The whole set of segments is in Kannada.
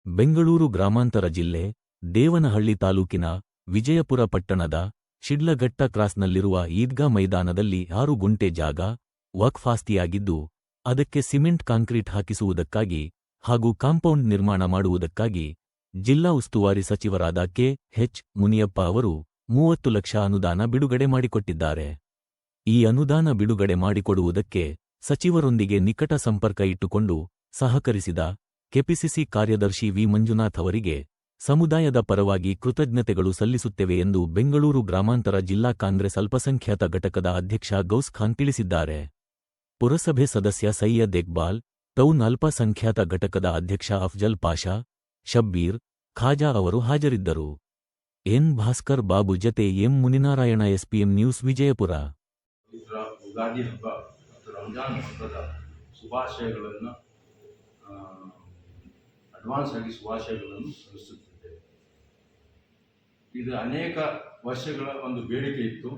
ಬೆಂಗಳೂರು ಗ್ರಾಮಾಂತರ ಜಿಲ್ಲೆ ದೇವನಹಳ್ಳಿ ತಾಲೂಕಿನ ವಿಜಯಪುರ ಪಟ್ಟಣದ ಶಿಡ್ಲಘಟ್ಟ ಕ್ರಾಸ್ನಲ್ಲಿರುವ ಈದ್ಗಾ ಮೈದಾನದಲ್ಲಿ 6 ಗುಂಟೆ ಜಾಗ ವಕ್ಫ್ ಆಸ್ತಿಯಾಗಿದ್ದು, ಅದಕ್ಕೆ ಸಿಮೆಂಟ್ ಕಾಂಕ್ರೀಟ್ ಹಾಕಿಸುವುದಕ್ಕಾಗಿ ಹಾಗೂ ಕಾಂಪೌಂಡ್ ನಿರ್ಮಾಣ ಮಾಡುವುದಕ್ಕಾಗಿ ಜಿಲ್ಲಾ ಉಸ್ತುವಾರಿ ಸಚಿವರಾದ ಕೆ.ಎಚ್. ಮುನಿಯಪ್ಪ ಅವರು 30 ಲಕ್ಷ ಅನುದಾನ ಬಿಡುಗಡೆ ಮಾಡಿಕೊಟ್ಟಿದ್ದಾರೆ. ಈ ಅನುದಾನ ಬಿಡುಗಡೆ ಮಾಡಿಕೊಡುವುದಕ್ಕೆ ಸಚಿವರೊಂದಿಗೆ ನಿಕಟ ಸಂಪರ್ಕ ಇಟ್ಟುಕೊಂಡು ಸಹಕರಿಸಿದ ಕೆಪಿಸಿಸಿ ಕಾರ್ಯದರ್ಶಿ ವಿ. ಮಂಜುನಾಥ್ ಅವರಿಗೆ ಸಮುದಾಯದ ಪರವಾಗಿ ಕೃತಜ್ಞತೆಗಳು ಸಲ್ಲಿಸುತ್ತೇವೆ ಎಂದು ಬೆಂಗಳೂರು ಗ್ರಾಮಾಂತರ ಜಿಲ್ಲಾ ಕಾಂಗ್ರೆಸ್ ಅಲ್ಪಸಂಖ್ಯಾತ ಘಟಕದ ಅಧ್ಯಕ್ಷ ಗೌಸ್ ಖಾನ್ ತಿಳಿಸಿದ್ದಾರೆ. ಪುರಸಭೆ ಸದಸ್ಯ ಸೈಯದ್ ಇಕ್ಬಾಲ್, ಟೌನ್ ಅಲ್ಪಸಂಖ್ಯಾತ ಘಟಕದ ಅಧ್ಯಕ್ಷ ಅಫ್ಜಲ್ ಪಾಷಾ, ಶಬ್ಬೀರ್, ಖಾಜಾ ಅವರು ಹಾಜರಿದ್ದರು. ಎನ್. ಭಾಸ್ಕರ್ ಬಾಬು ಜತೆ M. Muninarayana SPM news Vijayapura. Ugadi ಹಬ್ಬ ಮತ್ತು ರಂಜಾನ್ ಹಬ್ಬದ ಶುಭಾಶಯಗಳನ್ನು ಅಡ್ವಾನ್ಸ್ ಆಗಿ ಶುಭಾಶಯಗಳನ್ನು ಸಲ್ಲಿಸುತ್ತಿದ್ದೇವೆ. ಇದು ಅನೇಕ ವರ್ಷಗಳ ಒಂದು ಬೇಡಿಕೆ ಇತ್ತು.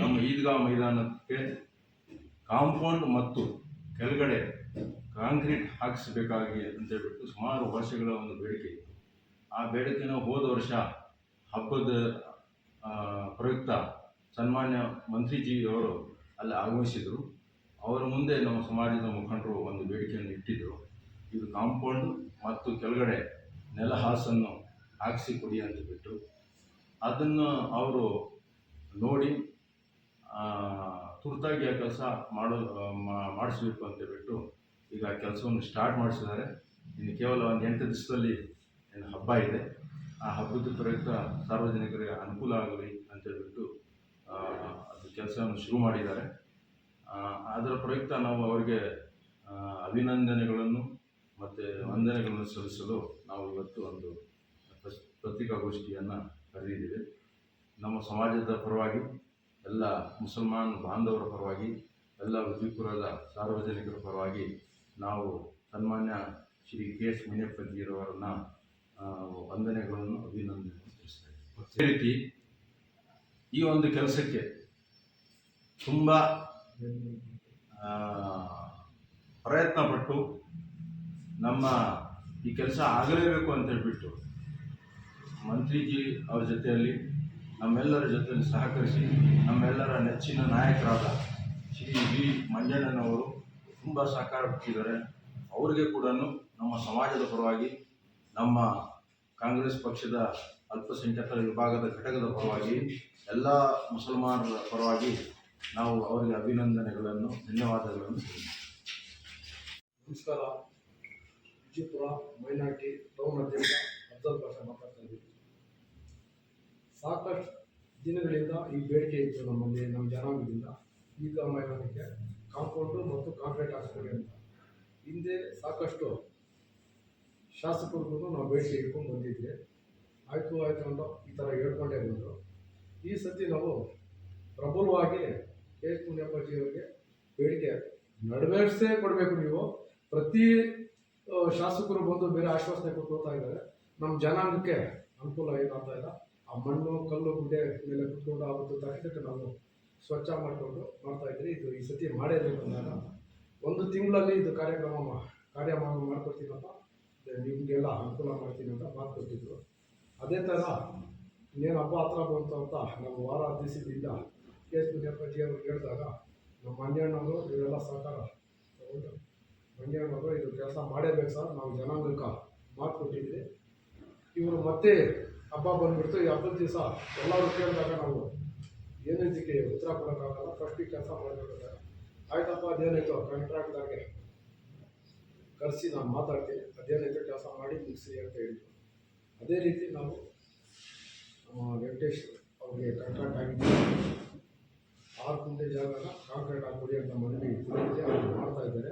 ನಮ್ಮ ಈದ್ಗಾ ಮೈದಾನಕ್ಕೆ ಕಾಂಪೌಂಡ್ ಮತ್ತು ಕೆಳಗಡೆ ಕಾಂಕ್ರೀಟ್ ಹಾಕಿಸಬೇಕಾಗಿ ಅಂತೇಳ್ಬಿಟ್ಟು ಸುಮಾರು ವರ್ಷಗಳ ಒಂದು ಬೇಡಿಕೆ ಇತ್ತು. ಆ ಬೇಡಿಕೆನ ಹೋದ ವರ್ಷ ಹಬ್ಬದ ಪ್ರಯುಕ್ತ ಸನ್ಮಾನ್ಯ ಮಂತ್ರಿಜಿಯವರು ಅಲ್ಲಿ ಆಗಮಿಸಿದರು. ಅವರ ಮುಂದೆ ನಮ್ಮ ಸಮಾಜದ ಮುಖಂಡರು ಒಂದು ಬೇಡಿಕೆಯನ್ನು ಇಟ್ಟಿದ್ದರು. ಇದು ಕಾಂಪೌಂಡ್ ಮತ್ತು ಕೆಳಗಡೆ ನೆಲಹಾಸನ್ನು ಹಾಕಿಸಿಕೊಡಿ ಅಂತ ಬಿಟ್ಟು ಅದನ್ನು ಅವರು ನೋಡಿ ತುರ್ತಾಗಿ ಆ ಕೆಲಸ ಮಾಡಿಸ್ಬೇಕು ಅಂತ ಬಿಟ್ಟು ಈಗ ಆ ಕೆಲಸವನ್ನು ಸ್ಟಾರ್ಟ್ ಮಾಡಿಸಿದ್ದಾರೆ. ಇನ್ನು ಕೇವಲ ಒಂದು 8 ದಿವಸದಲ್ಲಿ ಏನು ಹಬ್ಬ ಇದೆ. ಆ ಹಬ್ಬದ ಪ್ರಯುಕ್ತ ಸಾರ್ವಜನಿಕರಿಗೆ ಅನುಕೂಲ ಆಗಲಿ ಅಂತೇಳ್ಬಿಟ್ಟು ಅದು ಕೆಲಸವನ್ನು ಶುರು ಮಾಡಿದ್ದಾರೆ. ಅದರ ಪ್ರಯುಕ್ತ ನಾವು ಅವರಿಗೆ ಅಭಿನಂದನೆಗಳನ್ನು ಮತ್ತು ವಂದನೆಗಳನ್ನು ಸಲ್ಲಿಸಲು ನಾವು ಇವತ್ತು ಒಂದು ಪತ್ರಿಕಾಗೋಷ್ಠಿಯನ್ನು ಕರೆದಿದ್ದೇವೆ. ನಮ್ಮ ಸಮಾಜದ ಪರವಾಗಿ, ಎಲ್ಲ ಮುಸಲ್ಮಾನ್ ಬಾಂಧವರ ಪರವಾಗಿ, ಎಲ್ಲ ವಿಜಯಪುರದ ಸಾರ್ವಜನಿಕರ ಪರವಾಗಿ ನಾವು ಸನ್ಮಾನ್ಯ ಶ್ರೀ ಕೆ.ಎಚ್. ಮುನಿಯಪ್ಪಜಿಯವರನ್ನ ವಂದನೆಗಳನ್ನು ಅಭಿನಂದನೆ ತಿಳಿಸ್ತೇವೆ. ಅದೇ ರೀತಿ ಈ ಒಂದು ಕೆಲಸಕ್ಕೆ ತುಂಬ ಪ್ರಯತ್ನಪಟ್ಟು ನಮ್ಮ ಈ ಕೆಲಸ ಆಗಲೇಬೇಕು ಅಂತ ಹೇಳ್ಬಿಟ್ಟು ಮಂತ್ರಿಜಿ ಅವರ ಜೊತೆಯಲ್ಲಿ ನಮ್ಮೆಲ್ಲರ ಜೊತೆಯಲ್ಲಿ ಸಹಕರಿಸಿ ನಮ್ಮೆಲ್ಲರ ನೆಚ್ಚಿನ ನಾಯಕರಾದ ಶ್ರೀ ವಿ. ಮಂಜಣ್ಣನವರು ತುಂಬ ಸಹಕಾರ ಕೊಟ್ಟಿದ್ದಾರೆ. ಅವರಿಗೆ ಕೂಡ ನಮ್ಮ ಸಮಾಜದ ಪರವಾಗಿ, ನಮ್ಮ ಕಾಂಗ್ರೆಸ್ ಪಕ್ಷದ ಅಲ್ಪಸಂಖ್ಯಾತರ ವಿಭಾಗದ ಘಟಕದ ಪರವಾಗಿ, ಎಲ್ಲ ಮುಸಲ್ಮಾನರ ಪರವಾಗಿ ನಾವು ಅವರಿಗೆ ಅಭಿನಂದನೆಗಳನ್ನು, ಧನ್ಯವಾದಗಳನ್ನು. ನಮಸ್ಕಾರ. ವಿಜಯಪುರ ಮೈನಾರಿಟಿ ಟೌನ್ ಅಧ್ಯಕ್ಷ ಅಫ್ಜಲ್ ಪಾಷಾ ಮಾತಾಡ್ತಾ ಇದ್ದೀವಿ. ಸಾಕಷ್ಟು ದಿನಗಳಿಂದ ಈ ಬೇಡಿಕೆ ಇತ್ತು ನಮ್ಮಲ್ಲಿ, ನಮ್ಮ ಜನಾಂಗದಿಂದ ಈದ್ಗಾ ಮೈದಾನಕ್ಕೆ ಕಾಂಪೌಂಡು ಮತ್ತು ಕಾಂಕ್ರೀಟ್ ಹಾಕ್ಸ್ಕೊಡಿ ಅಂತ. ಹಿಂದೆ ಸಾಕಷ್ಟು ಶಾಸಕರಿಗೂ ನಾವು ಬೇಡಿಕೆ ಇಟ್ಕೊಂಡು ಬಂದಿದ್ವಿ. ಆಯಿತು ಅಂತ ಈ ಥರ ಹೇಳ್ಕೊಂಡೇ ಬಂದರು. ಈ ಸತಿ ನಾವು ಪ್ರಬಲವಾಗಿ ಕೆ.ಎಚ್. ಮುನಿಯಪ್ಪಜಿಯವರಿಗೆ ಬೇಡಿಕೆ ನೆರವೇರಿಸೇ ಕೊಡಬೇಕು. ನೀವು ಪ್ರತಿ ಶಾಸಕರು ಬಂದು ಬೇರೆ ಆಶ್ವಾಸನೆ ಕೊಟ್ಟು ಹೋಗ್ತಾ ಇದ್ದಾರೆ. ನಮ್ಮ ಜನಾಂಗಕ್ಕೆ ಅನುಕೂಲ ಏನಾಗ್ತಾ ಇಲ್ಲ. ಆ ಮಣ್ಣು ಕಲ್ಲು ಗುಡ್ಡೆ ಮೇಲೆ ಕುತ್ಕೊಂಡು ಆವತ್ತು ತಕ್ಷಣಕ್ಕೆ ನಾವು ಸ್ವಚ್ಛ ಮಾಡಿಕೊಂಡು ಮಾಡ್ತಾ ಇದ್ದೀವಿ. ಇದು ಈ ಸತಿ ಮಾಡೇಬೇಕು ಅಂದಾಗ 1 ತಿಂಗಳಲ್ಲಿ ಇದು ಕಾರ್ಯ ಮಾಡ್ಕೊಡ್ತೀನಪ್ಪ, ನಿಮಗೆಲ್ಲ ಅನುಕೂಲ ಮಾಡ್ತೀನಿ ಅಂತ ಮಾತು ಕೊಟ್ಟಿದ್ರು. ಅದೇ ಥರ ಇನ್ನೇನು ಹಬ್ಬ ಹತ್ರ ಬಂತು ಅಂತ ನಾವು ವಾರ ದಿವಸದಿಂದ ಕೆ.ಎಚ್. ಮುನಿಯಪ್ಪಜಿ ಅವ್ರು ಹೇಳಿದಾಗ ನಮ್ಮ ಮಂಜಣ್ಣವರು ಇವರೆಲ್ಲ ಸಹಕಾರ ತಗೊಂಡು ಮಂಜಣ್ಣವರು ಇದು ಕೆಲಸ ಮಾಡೇಬೇಕು ಸರ್, ನಾವು ಜನಾಂಗಕ್ಕೆ ಮಾತು ಕೊಟ್ಟಿದ್ವಿ. ಇವರು ಮತ್ತೆ ಹಬ್ಬ ಬಂದುಬಿಡ್ತು. ಈ ಹಬ್ಬದ ದಿವಸ ಎಲ್ಲರೂ ಕೇಳಿದಾಗ ನಾವು ಏನೋ ಇದಕ್ಕೆ ಉತ್ತರ ಕೊಡೋಕ್ಕಾಗಲ್ಲ, ಫಸ್ಟ್ ಈ ಕೆಲಸ ಮಾಡಬೇಕಾದ್ರೆ ಆಯ್ತಪ್ಪ, ಅದೇನಾಯಿತು ಕಾಂಟ್ರಾಕ್ಟ್ದಾಗೆ ಕರೆಸಿ ನಾನು ಮಾತಾಡ್ತೀನಿ, ಅದೇನಾಯಿತು ಕೆಲಸ ಮಾಡಿ ಮುಗಿಸಿ ಅಂತ ಹೇಳಿದ್ರು. ಅದೇ ರೀತಿ ನಾವು ವೆಂಕಟೇಶ್ ಅವ್ರಿಗೆ ಕಾಂಟ್ರಾಕ್ಟ್ ಆಗಿದ್ದೀವಿ. 6 ಗುಂಟೆ ಜಾಗನ ಕಾಂಕ್ರೀಟ್ ಹಾಕ್ಕೊಡಿ ಅಂತ ಮನವಿ ಮಾಡ್ತಾ ಇದ್ದಾರೆ.